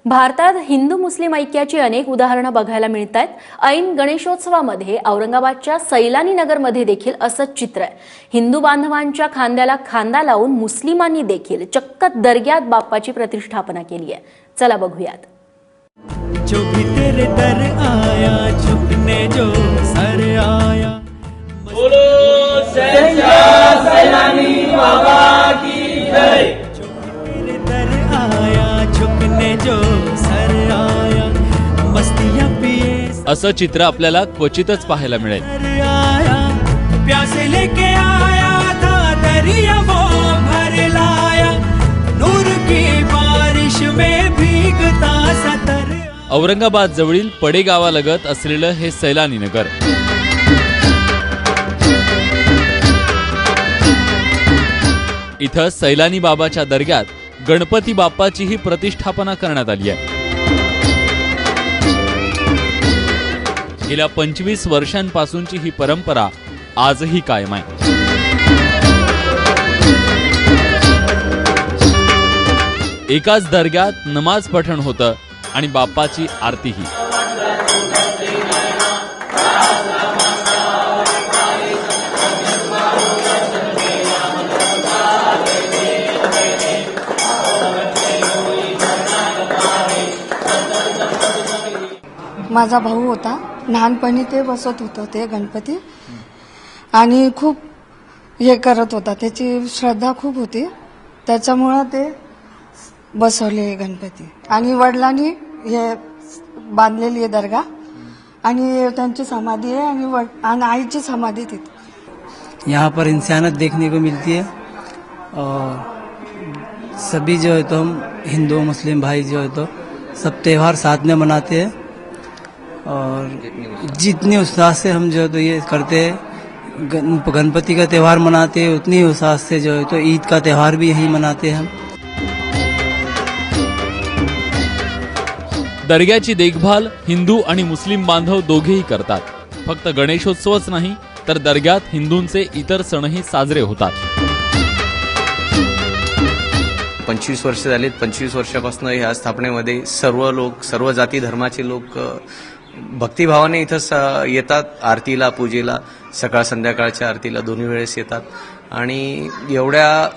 भारतात हिंदू मुस्लिम ऐक्याची अनेक उदाहरणं बघायला मिळतात। ऐन गणेशोत्सवामध्ये औरंगाबादच्या सैलानी नगरमध्ये देखील असंच चित्र आहे। हिंदू बांधवांच्या खांद्याला खांदा लावून मुस्लिमांनी देखील चक्क दर्ग्यात बाप्पाची प्रतिष्ठापना केली आहे। चला बघूयात। जो भी तेरे दर आया झुकने जो सर आया, बोलो सच्चा सैलानी बाबा की जय। जो भी तेरे दर आया झुकने जो सर आया, मस्तियां पिए असं चित्र आपल्याला क्वचितच पाहायला मिळेल। सर आया, प्यासे लेके आया था दरिया वो भर लाया, नूर की बारिश में भीगता सतर। औरंगाबाद जवळील पडे गावालगत असलेलं हे सैलानी नगर। इथं सैलानी बाबाच्या दर्ग्यात गणपती बाप्पाचीही प्रतिष्ठापना करण्यात आली आहे। गेल्या 25 वर्षांपासूनची ही परंपरा आजही कायम आहे। एकाच दर्ग्यात नमाज पठण होतं आणि बाप्पाची आरतीही। माझा भाऊ होता, लहानपणी ते बसत होतं ते गणपती आणि खूप हे करत होता, त्याची श्रद्धा खूप होती, त्याच्यामुळं ते बसवले गणपती। आणि वडिलांनी हे बांधलेली आहे दर्गा आणि त्यांची समाधी आहे आणि आईची समाधी तिथे। यहाँ पर इंसानियत देखने को मिलती है और सभी जो है तो हम हिंदू मुस्लिम भाई जो है तो सब त्यौहार साथ में मनाते हैं और जितने उत्साह से हम जो है तो ये करते हैं, गणपति का त्यौहार मनाते हैं उतनी उत्साह से जो है तो ईद का त्यौहार भी यही मनाते हैं हम। दर्ग्याची देखभाल हिंदू आणि मुस्लिम बांधव दोघेही करतात। फक्त गणेशोत्सवच नाही तर दर्ग्यात हिंदूंचे इतर सणही साजरे होतात। 25 वर्ष झालीत। 25 वर्षापासून ह्या स्थापनेमध्ये सर्व लोक, सर्व जाती धर्माचे लोक भक्तिभावाने इथं येतात। आरतीला, पूजेला, सकाळ संध्याकाळच्या आरतीला दोन्ही वेळेस येतात। आणि एवढ्या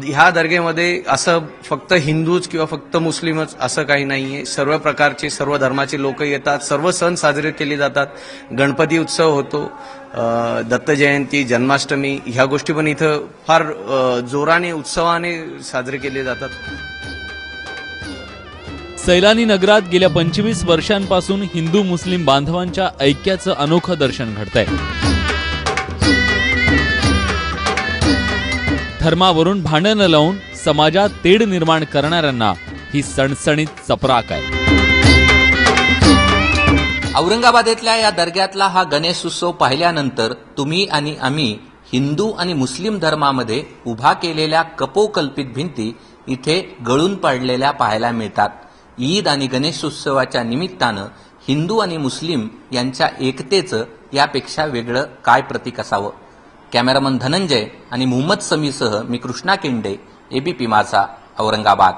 ह्या दर्गेमध्ये असं फक्त हिंदूच किंवा फक्त मुस्लिमच असं काही नाहीये। सर्व प्रकारचे, सर्व धर्माचे लोक येतात। सर्व सण साजरे केले जातात। गणपती उत्सव होतो, दत्त जयंती, जन्माष्टमी ह्या गोष्टी पण इथं फार जोराने, उत्सवाने साजरे केले जातात। सैलानी नगरात गेल्या 25 वर्षांपासून हिंदू मुस्लिम बांधवांच्या ऐक्याचं अनोखं दर्शन घडतंय। धर्मावरून भांडण लावून समाजात तेढ निर्माण करणाऱ्यांना ही सणसणीत चपराक आहे। औरंगाबादेतल्या या दर्ग्यातला हा गणेशोत्सव पाहिल्यानंतर तुम्ही आणि आम्ही हिंदू आणि मुस्लिम धर्मामध्ये उभा केलेल्या कपोकल्पित भिंती इथे गळून पडलेल्या पाहायला मिळतात। ईद आणि गणेशोत्सवाच्या निमित्तानं हिंदू आणि मुस्लिम यांच्या एकतेचं यापेक्षा वेगळं काय प्रतीक असावं। कॅमेरामन धनंजय आणि मुहम्मद समीसह मी कृष्णा केंडे, एबीपी माझा, औरंगाबाद।